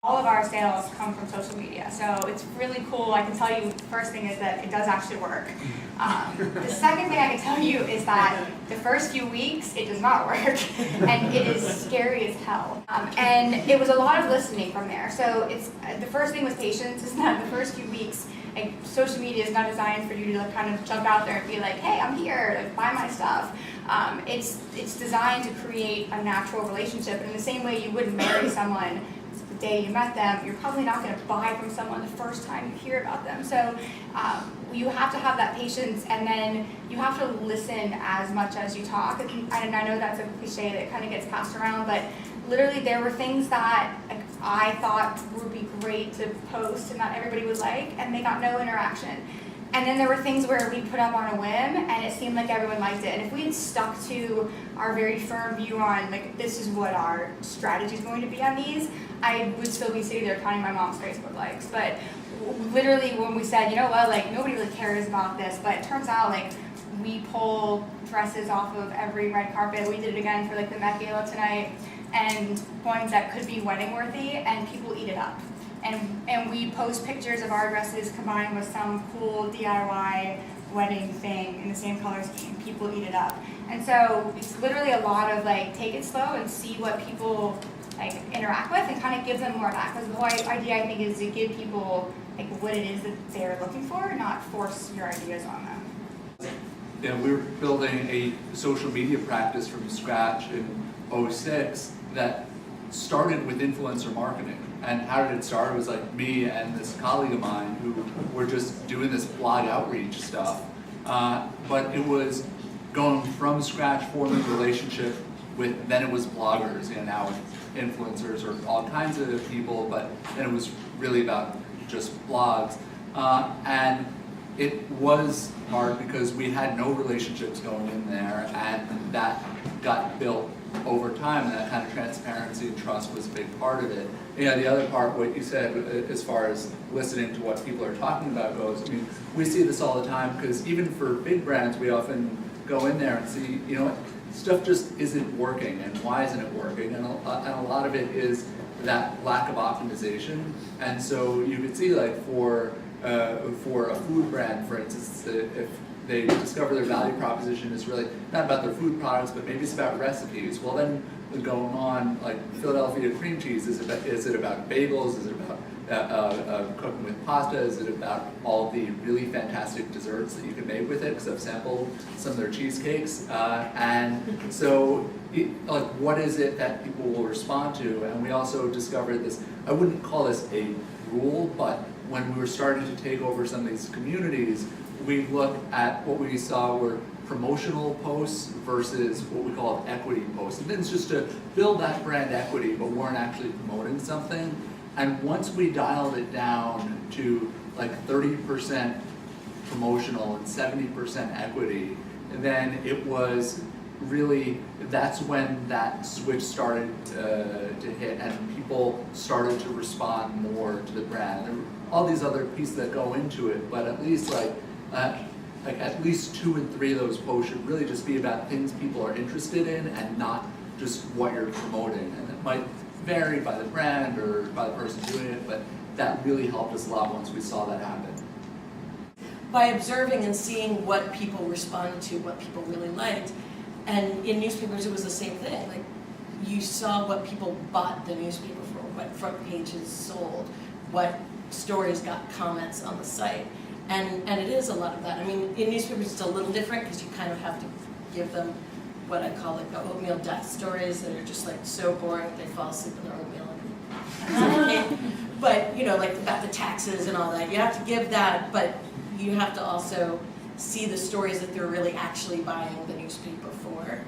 All of our sales come from social media, so it's really cool. I can tell you the first thing is that it does actually work. The second thing I can tell you is that the first few weeks it does not work, and it is scary as hell. And it was a lot of listening from there. So it's the first thing was patience. Is that the first few weeks, like, social media is not designed for you to kind of jump out there and be like, hey, I'm here, like, buy my stuff. It's designed to create a natural relationship, and in the same way you wouldn't marry someone the day you met them, you're probably not going to buy from someone the first time you hear about them. So you have to have that patience, and then you have to listen as much as you talk. And I know that's a cliche that kind of gets passed around, but literally there were things that I thought would be great to post and not everybody would like, and they got no interaction. And then there were things where we put up on a whim and it seemed like everyone liked it. And if we had stuck to our very firm view on, like, this is what our strategy is going to be on these, I would still be sitting there counting my mom's Facebook likes. But literally when we said, you know what, like, nobody really cares about this, but it turns out, like, we pull dresses off of every red carpet. We did it again for, like, the Met Gala tonight, and ones that could be wedding worthy, and people eat it up. And we post pictures of our dresses combined with some cool DIY wedding thing in the same color scheme. People eat it up. And so it's literally a lot of, like, take it slow and see what people, like, interact with and kind of give them more back. Because the whole idea, I think, is to give people, like, what it is that they're looking for, not force your ideas on them. Yeah, we were building a social media practice from scratch in 2006 that started with influencer marketing. And how did it start? It was like me and this colleague of mine who were just doing this blog outreach stuff. But it was going from scratch, forming a relationship with, then it was bloggers, and now it's influencers or all kinds of people, but then it was really about just blogs. And it was hard because we had no relationships going in there, and that got built over time, and that kind of transparency and trust was a big part of it. Yeah, the other part, what you said, as far as listening to what people are talking about goes, I mean, we see this all the time, because even for big brands, we often go in there and see, you know what, stuff just isn't working, and why isn't it working? And a lot of it is that lack of optimization. And so you could see, like, for a food brand, for instance, if they discover their value proposition is really not about their food products, but maybe it's about recipes. Well, then going on, like Philadelphia cream cheese, is it about bagels? Is it about cooking with pasta? Is it about all the really fantastic desserts that you can make with it? Because I've sampled some of their cheesecakes. And so, like, what is it that people will respond to? And we also discovered this, I wouldn't call this a rule, but when we were starting to take over some of these communities, we looked at what we saw were promotional posts versus what we call equity posts. And it's just to build that brand equity, but weren't actually promoting something. And once we dialed it down to like 30% promotional and 70% equity, then it was really, that's when that switch started to hit, and people started to respond more to the brand. There were all these other pieces that go into it, but at least like at least 2 and 3 of those posts should really just be about things people are interested in and not just what you're promoting. And it might vary by the brand or by the person doing it, but that really helped us a lot once we saw that happen. By observing and seeing what people responded to, what people really liked. And in newspapers, it was the same thing. Like, you saw what people bought the newspaper for, what front pages sold, what stories got comments on the site. And it is a lot of that. I mean, in newspapers it's a little different because you kind of have to give them what I call like the oatmeal death stories that are just like so boring that they fall asleep in their oatmeal. But, you know, like about the taxes and all that, you have to give that, but you have to also see the stories that they're really actually buying the newspaper for.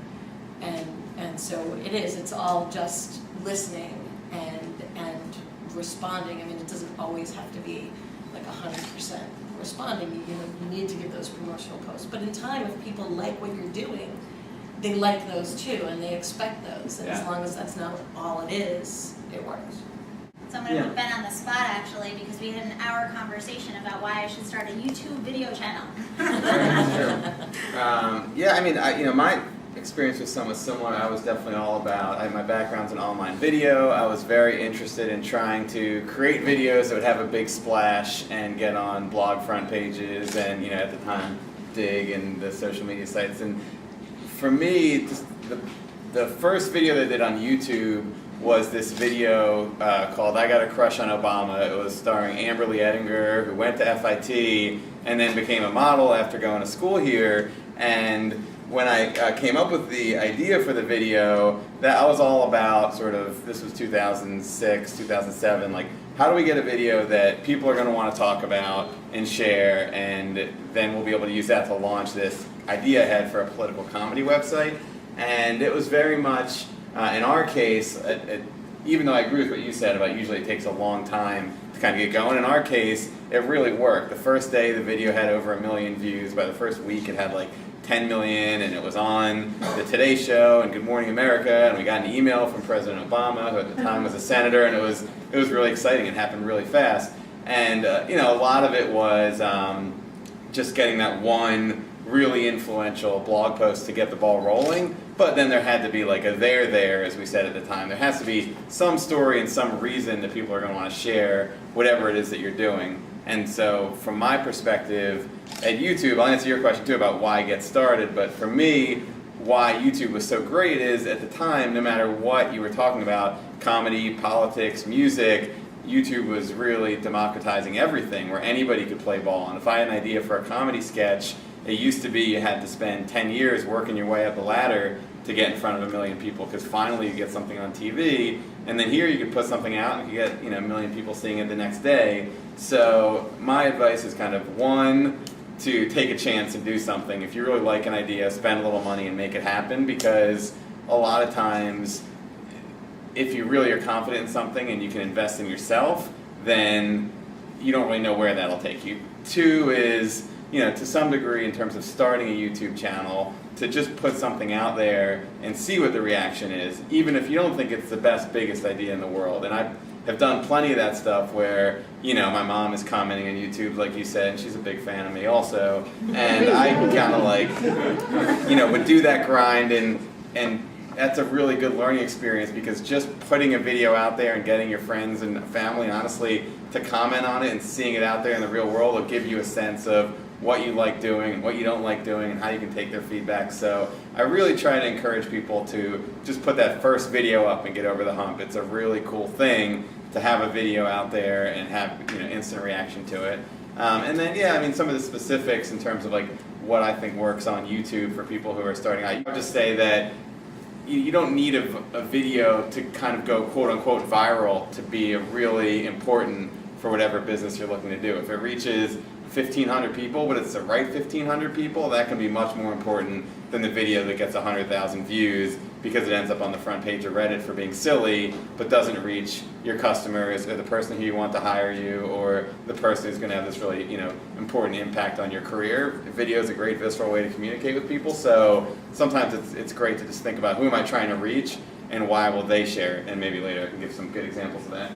And so it's all just listening and responding. I mean, it doesn't always have to be like 100% responding. You need to give those promotional posts. But in time, if people like what you're doing, they like those too, and they expect those. And as long as that's not all it is, it works. So I'm going to put Ben on the spot, actually, because we had an hour conversation about why I should start a YouTube video channel. Yeah, I mean, experience was somewhat similar. I was definitely all about, my background's in online video. I was very interested in trying to create videos that would have a big splash and get on blog front pages and, you know, at the time, Dig and the social media sites. And for me, just the first video they did on YouTube was this video called I Got a Crush on Obama. It was starring Amberly Ettinger, who went to FIT and then became a model after going to school here. And when I came up with the idea for the video, that I was all about sort of, this was 2006, 2007, like how do we get a video that people are going to want to talk about and share, and then we'll be able to use that to launch this idea I had for a political comedy website. And it was very much, in our case, even though I agree with what you said about usually it takes a long time to kind of get going, in our case, it really worked. The first day the video had over 1 million views. By the first week it had like 10 million, and it was on the Today Show and Good Morning America, and we got an email from President Obama, who at the time was a senator, and it was really exciting. It happened really fast. And you know, a lot of it was just getting that one really influential blog post to get the ball rolling, but then there had to be like a there, as we said at the time. There has to be some story and some reason that people are going to want to share whatever it is that you're doing. And so from my perspective at YouTube, I'll answer your question too about why get started, but for me, why YouTube was so great is at the time, no matter what you were talking about, comedy, politics, music, YouTube was really democratizing everything where anybody could play ball. And if I had an idea for a comedy sketch, it used to be you had to spend 10 years working your way up the ladder to get in front of 1 million people, because finally you get something on TV, and then here you could put something out and you get 1 million people seeing it the next day. So my advice is kind of, one, to take a chance and do something. If you really like an idea, spend a little money and make it happen, because a lot of times if you really are confident in something and you can invest in yourself, then you don't really know where that'll take you. Two is, to some degree in terms of starting a YouTube channel, to just put something out there and see what the reaction is, even if you don't think it's the best, biggest idea in the world. And I have done plenty of that stuff where, my mom is commenting on YouTube, like you said, and she's a big fan of me also. And I kind of like, would do that grind, and that's a really good learning experience, because just putting a video out there and getting your friends and family, honestly, to comment on it and seeing it out there in the real world will give you a sense of what you like doing and what you don't like doing and how you can take their feedback. So I really try to encourage people to just put that first video up and get over the hump. It's a really cool thing to have a video out there and have instant reaction to it. And then some of the specifics in terms of like what I think works on YouTube for people who are starting out. I would just say that you don't need a video to kind of go quote unquote viral to be really important for whatever business you're looking to do. If it reaches 1,500 people, but it's the right 1,500 people, that can be much more important than the video that gets 100,000 views because it ends up on the front page of Reddit for being silly, but doesn't reach your customers or the person who you want to hire you or the person who's going to have this really important impact on your career. Video is a great visceral way to communicate with people, so sometimes it's great to just think about who am I trying to reach and why will they share it, and maybe later I can give some good examples of that.